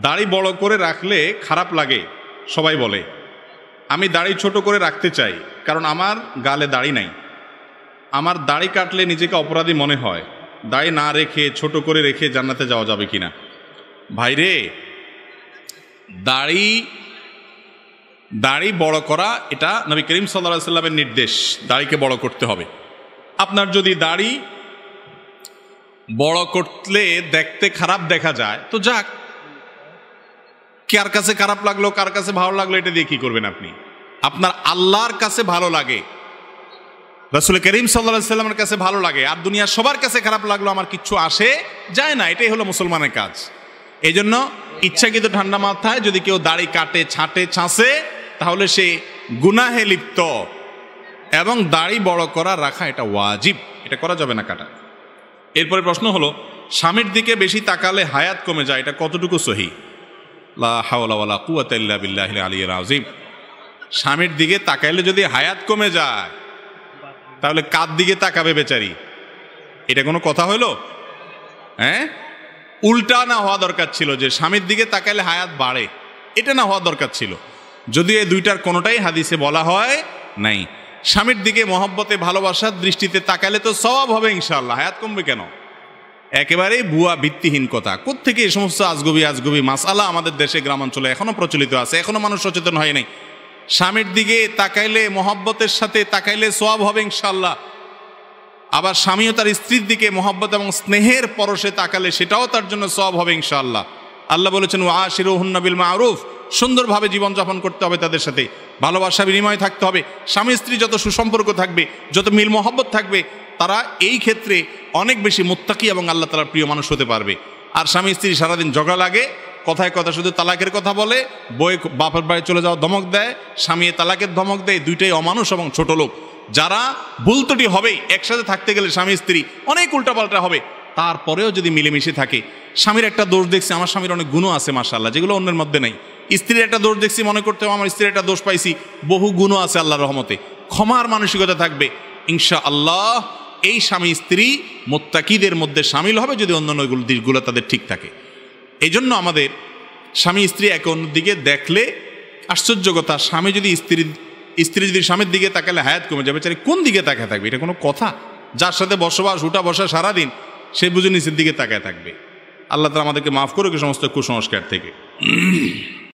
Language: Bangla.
দাড়ি বড় করে রাখলে খারাপ লাগে সবাই বলে। আমি দাড়ি ছোট করে রাখতে চাই, কারণ আমার গালে দাড়ি নাই। আমার দাড়ি কাটলে নিজেকে অপরাধী মনে হয়। দাড়ি না রেখে ছোট করে রেখে জান্নাতে যাওয়া যাবে কিনা? ভাইরে, দাড়ি বড় করা এটা নবী করিম সাল্লাল্লাহু আলাইহি সাল্লামের নির্দেশ, দাড়িকে বড় করতে হবে। আপনার যদি দাড়ি বড় করলে দেখতে খারাপ দেখা যায় তো যাক, কার কাছে খারাপ লাগলো কার কাছে ভালো লাগলো এটা দিয়ে কি করবেন আপনি? আপনার আল্লাহর কাছে ভালো লাগে, রাসূল করিম সাল্লাল্লাহু আলাইহি সাল্লামের কাছে ভালো লাগে, আর দুনিয়ার সবার কাছে খারাপ লাগলো আমার কিচ্ছু আসে যায় না। এটাই হলো মুসলমানের কাজ। এই জন্য ইচ্ছাকৃত ঠান্ডা মাথায় যদি কেউ দাড়ি কাটে, ছাঁটে, ছাঁচে, তাহলে সে গুনাহে লিপ্ত। এবং দাড়ি বড় করা রাখা এটা ওয়াজিব, এটা করা যাবে না কাটা। এরপরে প্রশ্ন হলো, স্বামীর দিকে বেশি তাকালে হায়াত কমে যায়, এটা কতটুকু সহি? লা হাওলা ওয়ালা কুওয়াতা ইল্লা বিল্লাহিল আলিয়্যিল আযীম। স্বামীর দিকে তাকাইলে যদি হায়াত কমে যায়, তাহলে কার দিকে তাকাবে বেচারি? এটা কোনো কথা হলো? হ্যাঁ, উল্টা না হওয়া দরকার ছিল, যে স্বামীর দিকে তাকাইলে হায়াত বাড়ে, এটা না হওয়া দরকার ছিল। যদিও এই দুইটার কোনোটাই হাদিসে বলা হয় নাই। স্বামীর দিকে মহব্বতে ভালোবাসার দৃষ্টিতে তাকাইলে তো সওয়াব হবে ইনশাআল্লাহ, হায়াত কমবে কেন? একেবারেই ভুয়া ভিত্তিহীন কথা। কোত্থেকে এই সমস্ত আজগুবি মাসআলা আমাদের দেশে গ্রামাঞ্চলে এখনো প্রচলিত আছে, এখনো মানুষ সচেতন হয় নাই। স্বামীর দিকে তাকাইলে, মহব্বতের সাথে তাকাইলে সওয়াব হবে ইনশাআল্লাহ। আবার স্বামীও তার স্ত্রীর দিকে মহব্বত এবং স্নেহের পরশে তাকালে সেটাও তার জন্য সওয়াব হবে ইনশাআল্লাহ। আল্লাহ বলেছেন, ওয়াশিরুহুন্না বিল মারুফ, সুন্দরভাবে জীবনযাপন করতে হবে, তাদের সাথে ভালোবাসা বিনিময় থাকতে হবে। স্বামী স্ত্রী যত সুসম্পর্ক থাকবে, যত মিল মহব্বত থাকবে, তারা এই ক্ষেত্রে অনেক বেশি মুত্তাকি এবং আল্লাহ তাআলার প্রিয় মানুষ হতে পারবে। আর স্বামী স্ত্রী সারাদিন ঝগড়া লাগে, কথায় কথা শুধু তালাকের কথা বলে, বই বাপের বাড়ি চলে যাওয়া ধমক দেয়, স্বামী তালাকের ধমক দেয়, দুইটাই অমানুষ এবং ছোট লোক। যারা ভুল ত্রুটি হবেই, একসাথে থাকতে গেলে স্বামী স্ত্রী অনেক উল্টাপাল্টা হবে, তারপরেও যদি মিলেমিশে থাকে, স্বামীর একটা দোষ দেখছি, আমার স্বামীর অনেক গুণ আছে মাশাআল্লাহ, যেগুলো অন্যের মধ্যে নাই। স্ত্রীর একটা দোষ দেখছি, মনে করতে হবে আমার স্ত্রীর একটা দোষ পাইছি, বহু গুণও আছে আল্লাহর রহমতে, ক্ষমার মানসিকতা থাকবে ইনশাআল্লাহ। এই স্বামী স্ত্রী মুত্তাকিদের মধ্যে শামিল হবে যদি অন্যান্য দিকগুলো তাদের ঠিক থাকে। এই জন্য আমাদের স্বামী স্ত্রী এক অন্যদিকে দেখলে, আশ্চর্য কথা, স্বামী যদি স্ত্রী যদি স্বামীর দিকে তাকালে হায়াত কমে যাবে, চাই কোন দিকে তাকায় থাকবে? এটা কোনো কথা? যার সাথে বসবাস, উঠা বসা সারাদিন, সে বুঝে নিচের দিকে তাকায় থাকবে। আল্লাহ তাআলা আমাদেরকে মাফ করুক এই সমস্ত কুসংস্কার থেকে।